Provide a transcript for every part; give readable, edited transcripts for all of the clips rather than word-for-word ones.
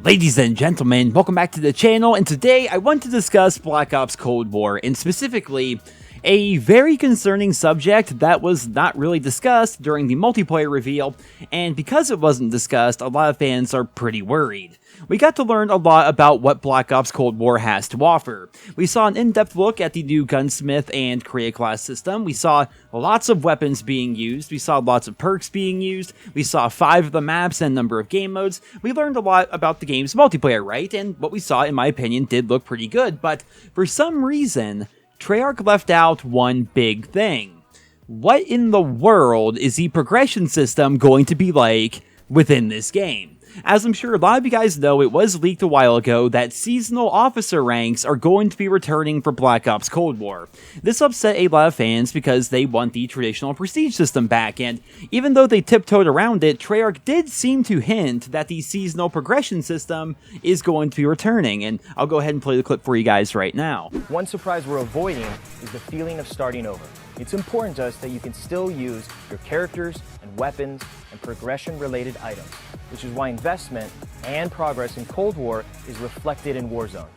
Ladies and gentlemen, welcome back to the channel, and today I want to discuss Black Ops Cold War, and specifically a very concerning subject that was not really discussed during the multiplayer reveal, and because it wasn't discussed, a lot of fans are pretty worried. We got to learn a lot about what Black Ops Cold War has to offer. We saw an in-depth look at the new gunsmith and create class system. We saw lots of weapons being used. We saw lots of perks being used. We saw 5 of the maps and number of game modes. We learned a lot about the game's multiplayer, right? And what we saw, in my opinion, did look pretty good. But for some reason, Treyarch left out one big thing. What in the world is the progression system going to be like within this game? As I'm sure a lot of you guys know, it was leaked a while ago that seasonal officer ranks are going to be returning for Black Ops Cold War. This upset a lot of fans because they want the traditional prestige system back, and even though they tiptoed around it, Treyarch did seem to hint that the seasonal progression system is going to be returning, and I'll go ahead and play the clip for you guys right now. One surprise we're avoiding is the feeling of starting over. It's important to us that you can still use your characters and weapons and progression-related items, which is why investment and progress in Cold War is reflected in Warzone.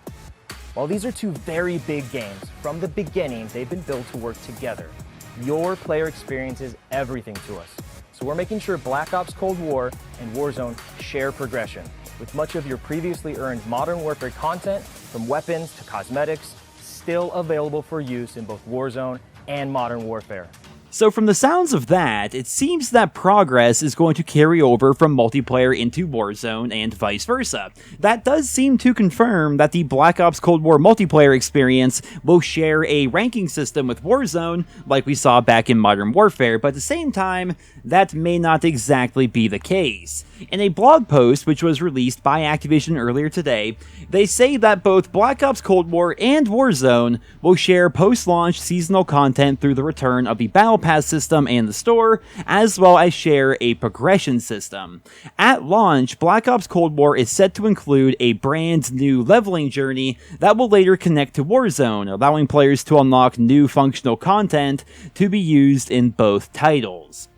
While these are two very big games, from the beginning they've been built to work together. Your player experience is everything to us. So we're making sure Black Ops Cold War and Warzone share progression, with much of your previously earned Modern Warfare content, from weapons to cosmetics, still available for use in both Warzone and Modern Warfare. So from the sounds of that, it seems that progress is going to carry over from multiplayer into Warzone and vice versa. That does seem to confirm that the Black Ops Cold War multiplayer experience will share a ranking system with Warzone, like we saw back in Modern Warfare, but at the same time, that may not exactly be the case. In a blog post which was released by Activision earlier today, they say that both Black Ops Cold War and Warzone will share post-launch seasonal content through the return of the Battle Pass system and the store, as well as share a progression system. At launch, Black Ops Cold War is set to include a brand new leveling journey that will later connect to Warzone, allowing players to unlock new functional content to be used in both titles.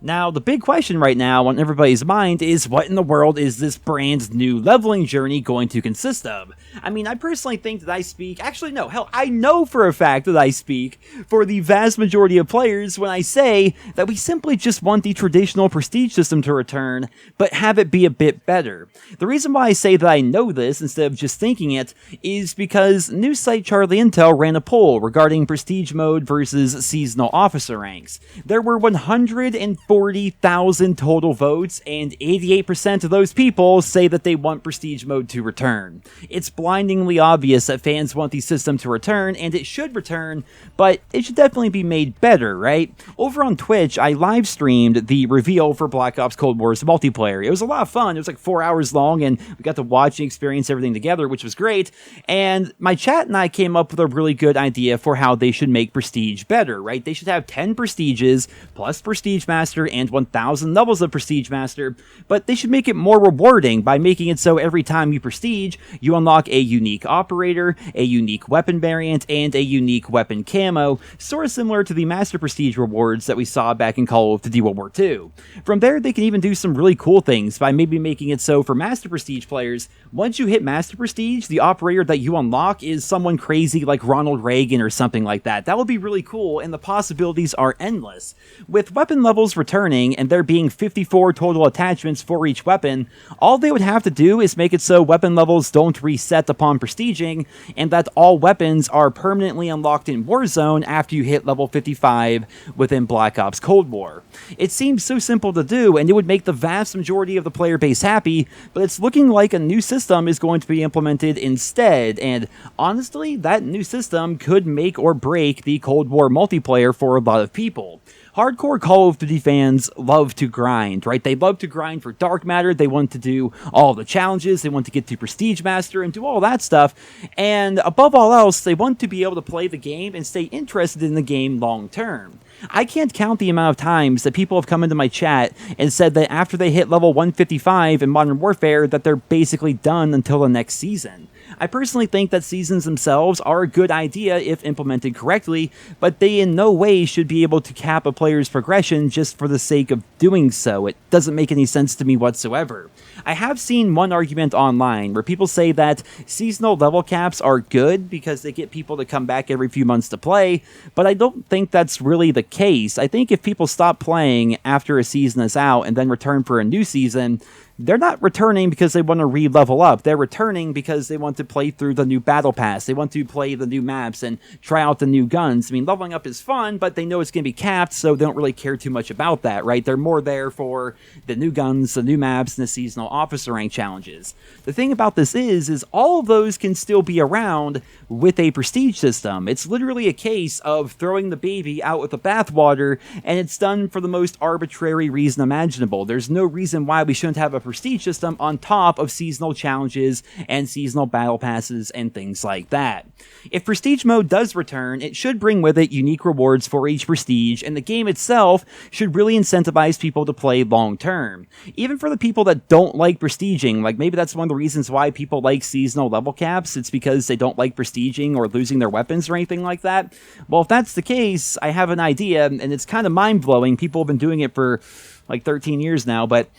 Now, the big question right now on everybody's mind is, what in the world is this brand new leveling journey going to consist of? I mean, I personally think that I speak, actually no, hell, I know for a fact that I speak for the vast majority of players when I say that we simply just want the traditional prestige system to return, but have it be a bit better. The reason why I say that I know this instead of just thinking it is because news site Charlie Intel ran a poll regarding prestige mode versus seasonal officer ranks. There were 140,000 total votes, and 88% of those people say that they want prestige mode to return. It's blindingly obvious that fans want the system to return, and it should return, but it should definitely be made better, right? Over on Twitch, I live streamed the reveal for Black Ops Cold War's multiplayer. It was a lot of fun. It was like 4 hours long, and we got to watch and experience everything together, which was great. And my chat and I came up with a really good idea for how they should make prestige better, right? They should have 10 prestiges plus Prestige Master and 1,000 levels of Prestige Master, but they should make it more rewarding by making it so every time you prestige, you unlock a unique operator, a unique weapon variant, and a unique weapon camo, sort of similar to the Master Prestige rewards that we saw back in Call of Duty World War II. From there, they can even do some really cool things by maybe making it so for Master Prestige players, once you hit Master Prestige, the operator that you unlock is someone crazy like Ronald Reagan or something like that. That would be really cool, and the possibilities are endless. With weapon levels returning, and there being 54 total attachments for each weapon, all they would have to do is make it so weapon levels don't reset upon prestiging, and that all weapons are permanently unlocked in Warzone after you hit level 55 within Black Ops Cold War. It seems so simple to do, and it would make the vast majority of the player base happy, but it's looking like a new system is going to be implemented instead, and honestly, that new system could make or break the Cold War multiplayer for a lot of people. Hardcore Call of Duty fans love to grind, right? They love to grind for dark matter, they want to do all the challenges, they want to get to Prestige Master and do all that stuff, and above all else, they want to be able to play the game and stay interested in the game long term. I can't count the amount of times that people have come into my chat and said that after they hit level 155 in Modern Warfare that they're basically done until the next season. I personally think that seasons themselves are a good idea if implemented correctly, but they in no way should be able to cap a player's progression just for the sake of doing so. It doesn't make any sense to me whatsoever. I have seen one argument online where people say that seasonal level caps are good because they get people to come back every few months to play, but I don't think that's really the case. I think if people stop playing after a season is out and then return for a new season, they're not returning because they want to re-level up. They're returning because they want to play through the new battle pass. They want to play the new maps and try out the new guns. I mean, leveling up is fun, but they know it's going to be capped, so they don't really care too much about that, right? They're more there for the new guns, the new maps, and the seasonal officer rank challenges. The thing about this is all of those can still be around with a prestige system. It's literally a case of throwing the baby out with the bathwater, and it's done for the most arbitrary reason imaginable. There's no reason why we shouldn't have a prestige system on top of seasonal challenges and seasonal battle passes and things like that. If prestige mode does return, it should bring with it unique rewards for each prestige, and the game itself should really incentivize people to play long term. Even for the people that don't like prestiging, like maybe that's one of the reasons why people like seasonal level caps, it's because they don't like prestiging or losing their weapons or anything like that. Well, if that's the case, I have an idea, and it's kind of mind-blowing. People have been doing it for like 13 years now, but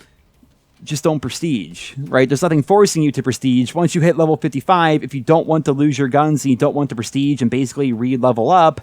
just don't prestige, right? There's nothing forcing you to prestige. Once you hit level 55, if you don't want to lose your guns and you don't want to prestige and basically re-level up,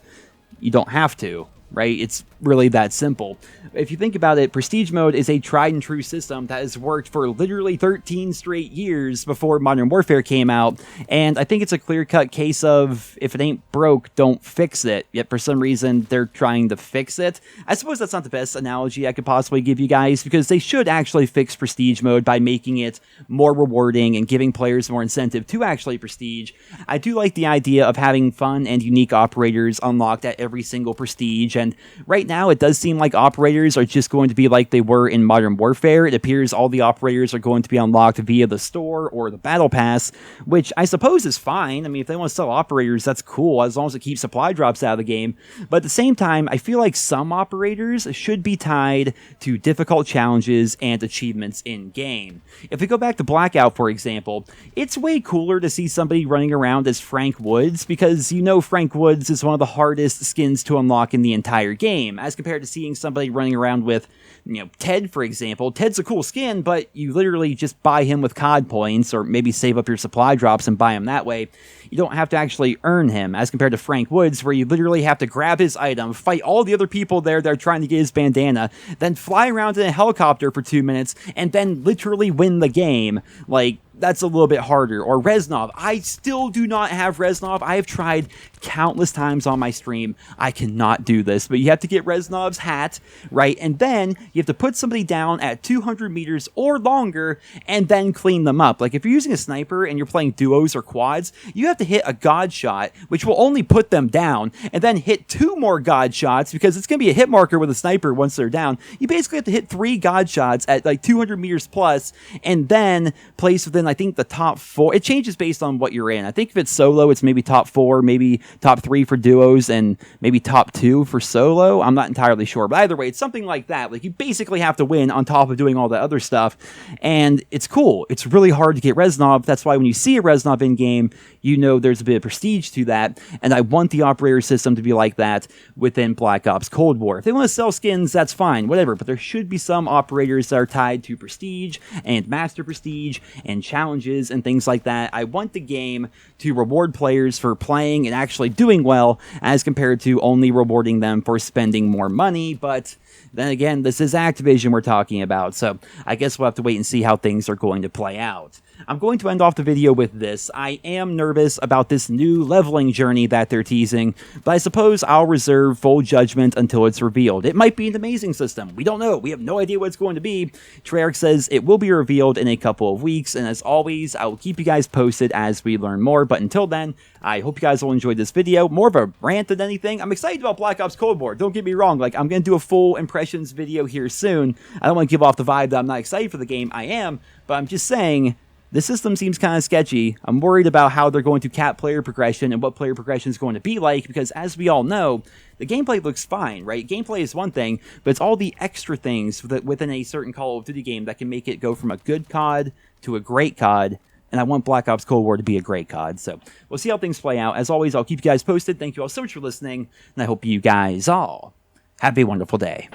you don't have to, right? It's really that simple. If you think about it, prestige mode is a tried and true system that has worked for literally 13 straight years before Modern Warfare came out, and I think it's a clear-cut case of if it ain't broke, don't fix it. Yet for some reason, they're trying to fix it. I suppose that's not the best analogy I could possibly give you guys, because they should actually fix prestige mode by making it more rewarding and giving players more incentive to actually prestige. I do like the idea of having fun and unique operators unlocked at every single prestige, and right now it does seem like operators are just going to be like they were in Modern Warfare. It appears all the operators are going to be unlocked via the store or the battle pass, which I suppose is fine. I mean, if they want to sell operators, that's cool, as long as it keeps supply drops out of the game. But at the same time, I feel like some operators should be tied to difficult challenges and achievements in-game. If we go back to Blackout, for example, it's way cooler to see somebody running around as Frank Woods, because you know Frank Woods is one of the hardest skins to unlock in the entire game, as compared to seeing somebody running around with, you know, Ted, for example. Ted's a cool skin, but you literally just buy him with COD points, or maybe save up your supply drops and buy him that way. You don't have to actually earn him, as compared to Frank Woods, where you literally have to grab his item, fight all the other people there that are trying to get his bandana, then fly around in a helicopter for 2 minutes, and then literally win the game. Like, that's a little bit harder. Or Reznov. I still do not have Reznov. I have tried countless times on my stream. I cannot do this, but you have to get Reznov's hat, right? And then you have to put somebody down at 200 meters or longer and then clean them up. Like if you're using a sniper and you're playing duos or quads, you have to hit a god shot, which will only put them down, and then hit 2 more god shots, because it's going to be a hit marker with a sniper once they're down. You basically have to hit 3 god shots at like 200 meters plus, and then place within, I think, the top 4. It changes based on what you're in. I think if it's solo, it's maybe top 4, maybe top 3 for duos, and maybe top 2 for solo. I'm not entirely sure, but either way, it's something like that. Like, you basically have to win on top of doing all the other stuff, and it's cool. It's really hard to get Reznov. That's why when you see a Reznov in-game, you know there's a bit of prestige to that, and I want the operator system to be like that within Black Ops Cold War. If they want to sell skins, that's fine, whatever, but there should be some operators that are tied to prestige and master prestige and challenges and things like that. I want the game to reward players for playing and actually doing well, as compared to only rewarding them for spending more money. But then again, this is Activision we're talking about, so I guess we'll have to wait and see how things are going to play out. I'm going to end off the video with this. I am nervous about this new leveling journey that they're teasing, but I suppose I'll reserve full judgment until it's revealed. It might be an amazing system. We don't know. We have no idea what it's going to be. Treyarch says it will be revealed in a couple of weeks, and as always, I will keep you guys posted as we learn more. But until then, I hope you guys will enjoy this video. More of a rant than anything. I'm excited about Black Ops Cold War. Don't get me wrong. Like, I'm going to do a full impressions video here soon. I don't want to give off the vibe that I'm not excited for the game. I am, but I'm just saying, the system seems kind of sketchy. I'm worried about how they're going to cap player progression and what player progression is going to be like, because as we all know, the gameplay looks fine, right? Gameplay is one thing, but it's all the extra things within a certain Call of Duty game that can make it go from a good COD to a great COD and I want Black Ops Cold War to be a great COD. So we'll see how things play out. As always, I'll keep you guys posted. Thank you all so much for listening, and I hope you guys all have a wonderful day.